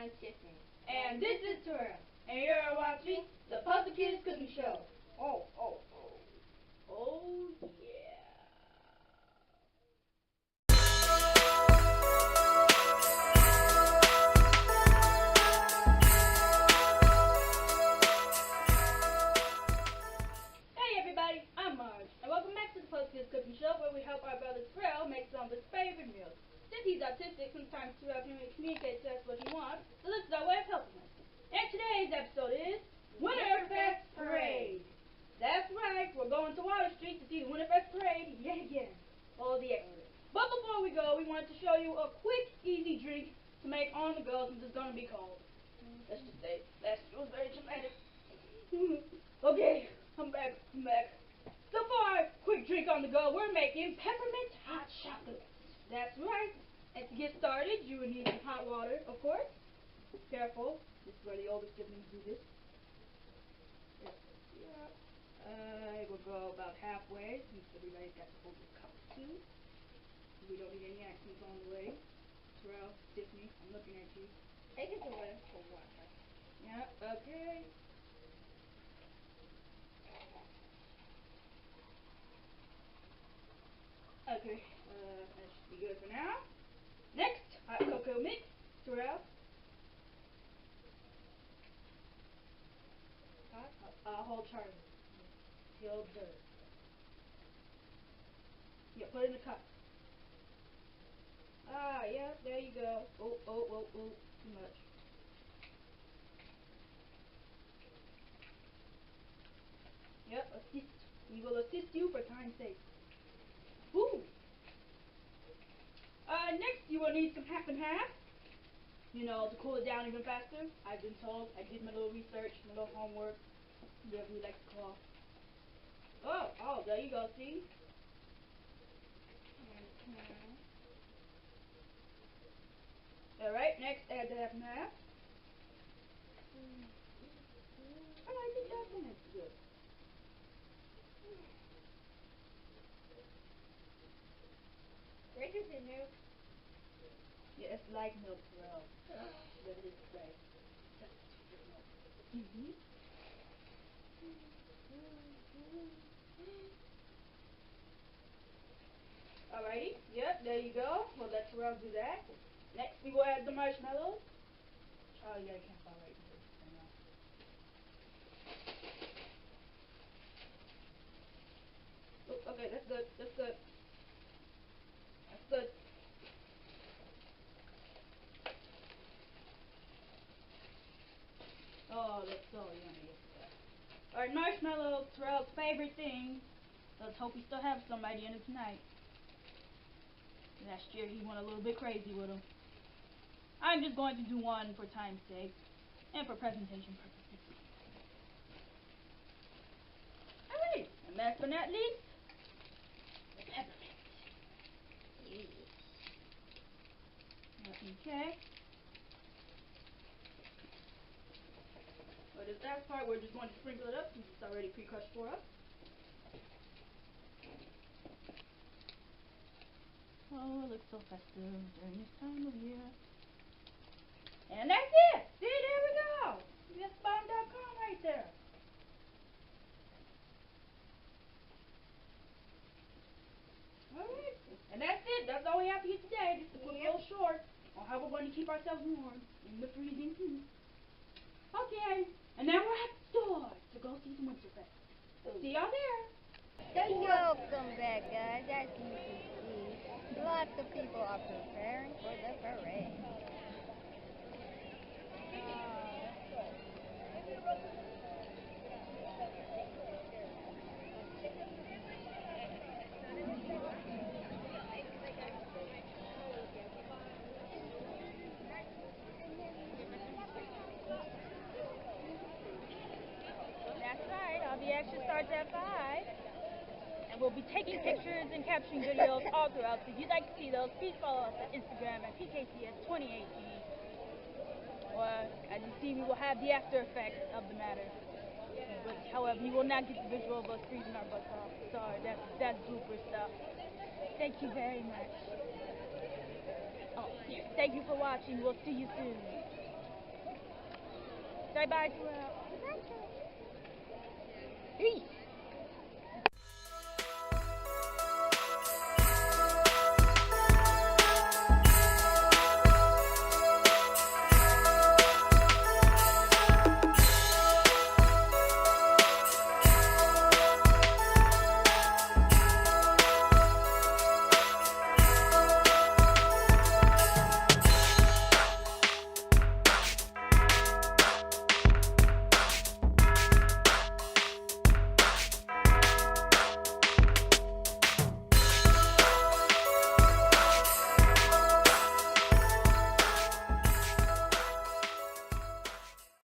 I'm Tiffany. And this is Terrell. And you're watching the Kidz Cooking Show. Oh, yeah. Hey everybody, I'm Marge, and welcome back to the Kidz Cooking Show, where we help our brother Terrell make some of his favorite meals. Since he's autistic, sometimes Terrell can't really communicate to us what he wants, so this is our way of helping him. And today's episode is Winterfest Parade. That's right, we're going to Water Street to see the Winterfest Parade yet again. All the extras. But before we go, we wanted to show you a quick, easy drink to make on the go since it's going to be cold. Let's just say, last year was very dramatic. Okay, I'm back. So for our quick drink on the go, we're making peppermint hot chocolate. That's right. And to get started, you will need some hot water, of course. Careful, this is where the older siblings do this. I will go about halfway, since everybody's got to hold their cups too. We don't need any accents on the way. Terrell, Tiffany, I'm looking at you. Take it away for water. Yeah, okay. Okay, that should be good for now. Next, hot cocoa mix. Terrell. Hold Charlie. He'll observe. Yeah, put it in the cup. Yeah, there you go. Oh, too much. Yep, assist. We will assist you for time's sake. Ooh. Next you will need some half and half. You know, to cool it down even faster. I've been told. I did my little research, my little homework, whatever you like to call. Oh, there you go, see? Alright, next add the half and half. I think that's good. Drink is in milk. Yeah, it's like milk, Terrell. That is right. Substitute milk. Alrighty, yep, there you go. We'll let Terrell do that. Next, we will add the marshmallows. Oh, yeah, I can't fall right here. Oh, okay, that's good. Oh, that's so yummy. Alright, marshmallows, Terrell's favorite thing. Let's hope we still have some by the end of tonight. Last year he went a little bit crazy with them. I'm just going to do one for time's sake and for presentation purposes. Alright, and last but not least, the peppermint. Okay. For this last part, we're just going to sprinkle it up since it's already pre-crushed for us. Oh, it looks so festive during this time of year. And that's it! See, there we go! USBomb.com right there. Alright, and that's it. That's all we have for you today. Just a quick little short on how we're going to keep ourselves warm in the freezing heat. Okay, and now we're at the store to go see some Winterfest. See y'all there. Welcome back, guys. As you can see, lots of people are preparing for the parade. That's right. All the action starts at 5. And we'll be taking pictures and capturing videos all throughout. So if you'd like to see those, please follow us on Instagram at PKCS2018. Or, as you see, we will have the after effects of the matter. But, however, you will not get the visual of us freezing our butts off. Sorry, that's blooper stuff. Thank you very much. Oh, thank you for watching. We'll see you soon. Say bye, Terrell. Eat.